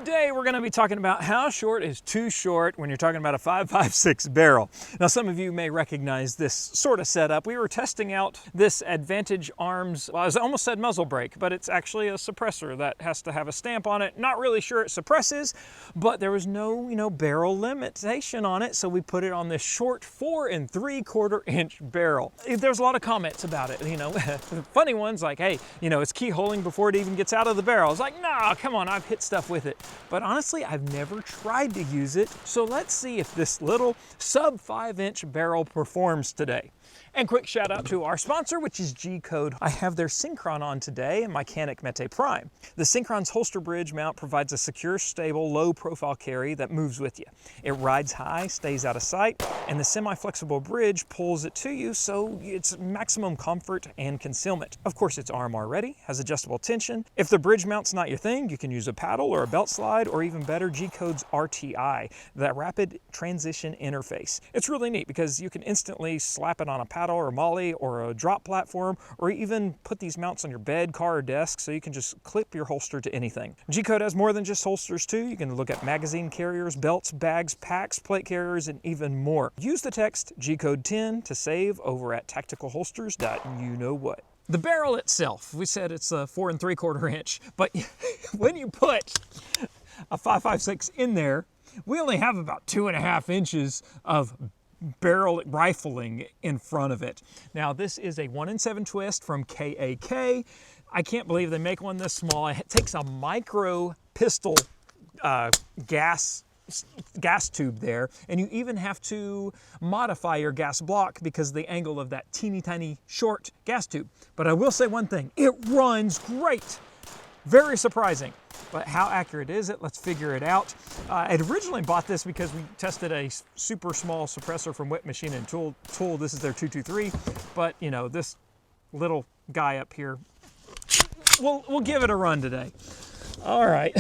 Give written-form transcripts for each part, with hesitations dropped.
Today we're going to be talking about how short is too short when you're talking about a 5.56 barrel. Now some of you may recognize this sort of setup. We were testing out this Advantage Arms, well, I almost said muzzle brake, but it's actually a suppressor that has to have a stamp on it. Not really sure it suppresses, but there was no, barrel limitation on it, so we put it on this short 4 3/4 inch barrel. There's a lot of comments about it, funny ones like, hey, it's keyholing before it even gets out of the barrel. It's like, nah, come on, I've hit stuff with it. But honestly, I've never tried to use it, so let's see if this little sub 5-inch barrel performs today. And quick shout out to our sponsor, which is G-Code. I have their Synchron on today and my Canik Mete Prime. The Synchron's holster bridge mount provides a secure, stable, low profile carry that moves with you. It rides high, stays out of sight, and the semi-flexible bridge pulls it to you, so it's maximum comfort and concealment. Of course, it's RMR ready, has adjustable tension. If the bridge mount's not your thing, you can use a paddle or a belt slide, or even better, G-Code's RTI, that rapid transition interface. It's really neat because you can instantly slap it on a paddle or a molly or a drop platform, or even put these mounts on your bed, car, or desk, so you can just clip your holster to anything. G-Code has more than just holsters too. You can look at magazine carriers, belts, bags, packs, plate carriers, and even more. Use the text G-Code 10 to save over at tacticalholsters.you-know-what. The barrel itself, we said it's a 4 3/4 inch, but when you put a 5.56 in there, we only have about 2.5 inches of barrel rifling in front of it. Now this is a 1-in-7 twist from KAK. I can't believe they make one this small. It takes a micro pistol gas tube there, and you even have to modify your gas block because of the angle of that teeny tiny short gas tube. But I will say one thing, it runs great. Very surprising. But how accurate is it? Let's figure it out. I originally bought this because we tested a super small suppressor from Whip Machine and Tool. This is their 223, but this little guy up here, we'll give it a run today. All right.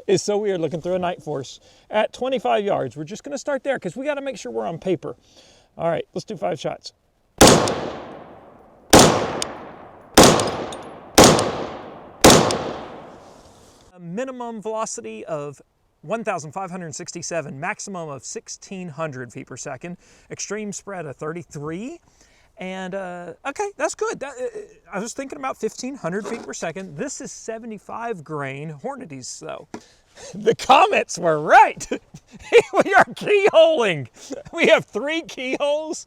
It's so weird looking through a Night Force at 25 yards. We're just gonna start there because we gotta make sure we're on paper. All right, let's do 5 shots. A minimum velocity of 1,567, maximum of 1,600 feet per second, extreme spread of 33, and okay, that's good. I was thinking about 1,500 feet per second. This is 75 grain Hornadies, though. The comments were right. We are keyholing. We have 3 keyholes.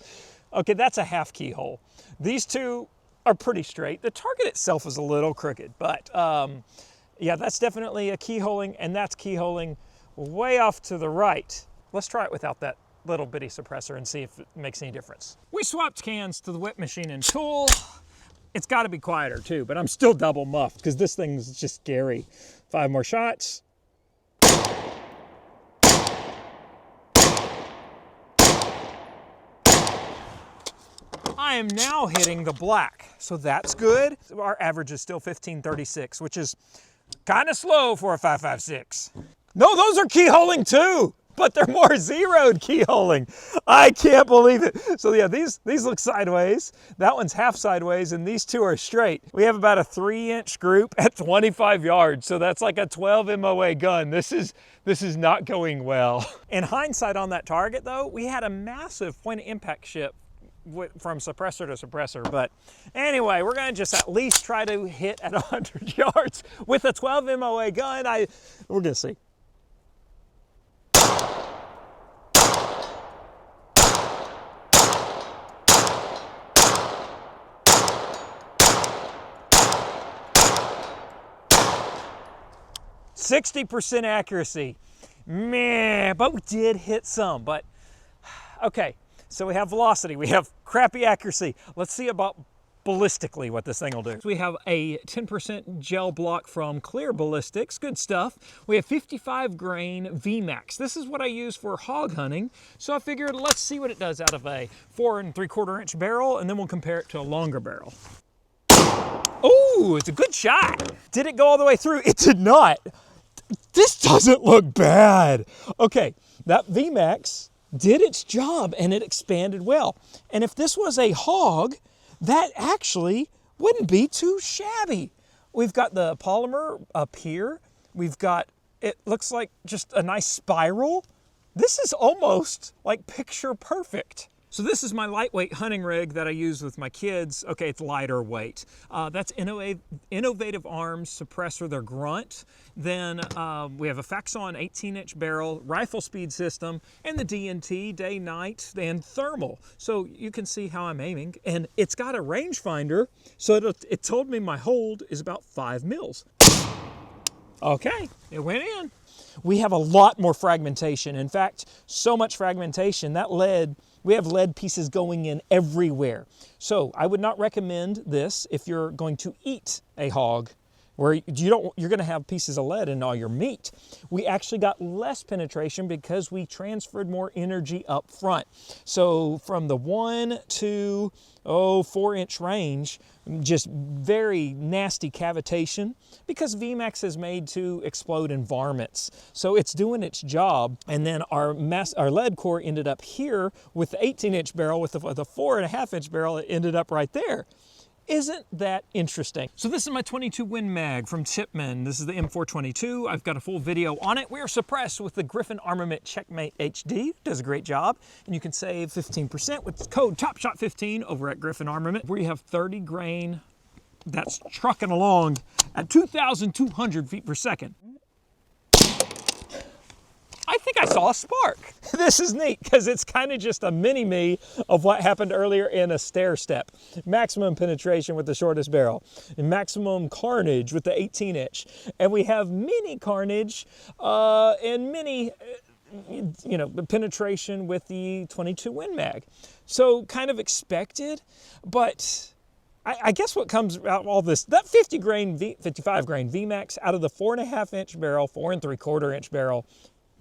Okay, that's a half keyhole. These 2 are pretty straight. The target itself is a little crooked, but yeah, that's definitely a keyholing, and that's keyholing way off to the right. Let's try it without that little bitty suppressor and see if it makes any difference. We swapped cans to the Whip Machine and Tool. It's got to be quieter too, but I'm still double muffed because this thing's just scary. 5 more shots. I am now hitting the black, so that's good. Our average is still 1536, which is kind of slow for a 5.56. No, those are keyholing too, but they're more zeroed keyholing. I can't believe it. So yeah, these look sideways. That one's half sideways, and these 2 are straight. We have about a 3-inch group at 25 yards, so that's like a 12 MOA gun. This is not going well. In hindsight on that target though, we had a massive point of impact shift from suppressor to suppressor, but anyway, we're gonna just at least try to hit at 100 yards with a 12 MOA gun. We're gonna see. %60 accuracy, meh, but we did hit some. But okay. So we have velocity, we have crappy accuracy. Let's see about ballistically what this thing will do. So we have a 10% gel block from Clear Ballistics, good stuff. We have 55 grain VMAX. This is what I use for hog hunting. So I figured let's see what it does out of a 4 3/4 inch barrel, and then we'll compare it to a longer barrel. Oh, it's a good shot. Did it go all the way through? It did not. This doesn't look bad. Okay, that VMAX did its job and it expanded well. And if this was a hog, that actually wouldn't be too shabby. We've got the polymer up here. We've got it looks like just a nice spiral. This is almost like picture perfect. So this is my lightweight hunting rig that I use with my kids. Okay, it's lighter weight. That's Innovative Arms suppressor, their Grunt. Then we have a Faxon 18-inch barrel, rifle speed system, and the DNT, day, night, and thermal. So you can see how I'm aiming. And it's got a rangefinder, so it told me my hold is about 5 mils. Okay, it went in. We have a lot more fragmentation. In fact, so much fragmentation, that lead, we have lead pieces going in everywhere. So I would not recommend this if you're going to eat a hog, where you're going to have pieces of lead in all your meat. We actually got less penetration because we transferred more energy up front. So from the 1 to 4-inch range, just very nasty cavitation, because VMAX is made to explode in varmints. So it's doing its job. And then our lead core ended up here with the 18-inch barrel. With the 4.5-inch barrel, it ended up right there. Isn't that interesting? So this is my 22 Win Mag from Chipman. This is the M422. I've got a full video on it. We are suppressed with the Griffin Armament Checkmate HD. Does a great job. And you can save 15% with code TOPSHOT15 over at Griffin Armament, where you have 30 grain that's trucking along at 2,200 feet per second. I think I saw a spark. This is neat because it's kind of just a mini-me of what happened earlier in a stair step. Maximum penetration with the shortest barrel, and maximum carnage with the 18-inch. And we have mini carnage and mini, penetration with the 22 Win Mag. So kind of expected, but I guess what comes out of all this, that 55 grain VMAX out of the 4.5-inch barrel, 4 3/4-inch barrel,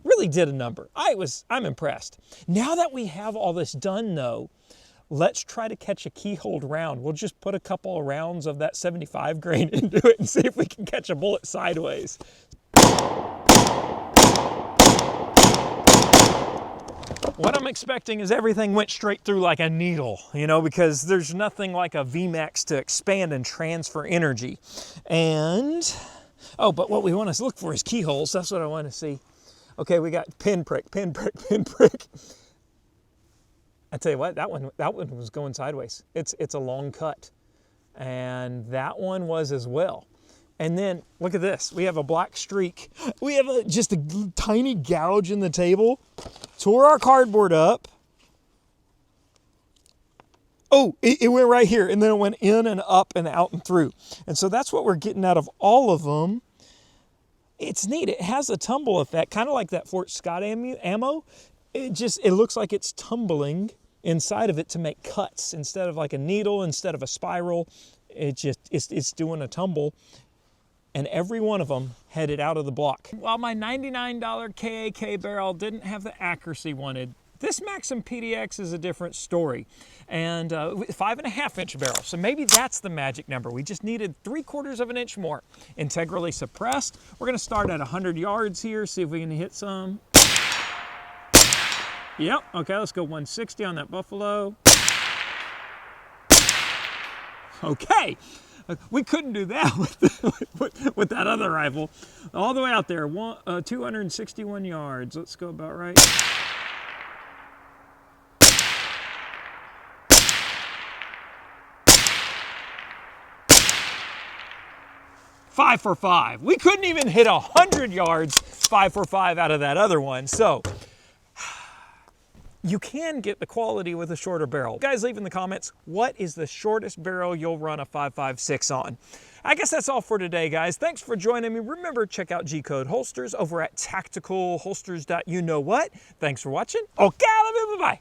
really did a number. I'm impressed. Now that we have all this done though, let's try to catch a keyhole round. We'll just put a couple of rounds of that 75 grain into it and see if we can catch a bullet sideways. What I'm expecting is everything went straight through like a needle, because there's nothing like a VMAX to expand and transfer energy. And, but what we want to look for is keyholes. That's what I want to see. Okay, we got pinprick, pinprick, pinprick. I tell you what, that one was going sideways. It's a long cut. And that one was as well. And then, look at this. We have a black streak. We have just a tiny gouge in the table. Tore our cardboard up. Oh, it went right here. And then it went in and up and out and through. And so that's what we're getting out of all of them. It's neat. It has a tumble effect, kind of like that Fort Scott ammo. It looks like it's tumbling inside of it to make cuts instead of like a needle, instead of a spiral. It's doing a tumble, and every one of them headed out of the block. While my $99 KAK barrel didn't have the accuracy wanted, this Maxim PDX is a different story, and 5.5-inch barrel. So maybe that's the magic number. We just needed 3/4 of an inch more. Integrally suppressed. We're gonna start at 100 yards here, see if we can hit some. Yep, okay, let's go 160 on that buffalo. Okay, we couldn't do that with that other rifle. All the way out there, 261 yards. Let's go about right. 5 for 5. We couldn't even hit 100 yards 5 for 5 out of that other one. So you can get the quality with a shorter barrel. Guys, leave in the comments, what is the shortest barrel you'll run a 5.56 on? I guess that's all for today, guys. Thanks for joining me. Remember, check out G-Code Holsters over at tacticalholsters.you-know-what. Thanks for watching. Okay, bye-bye.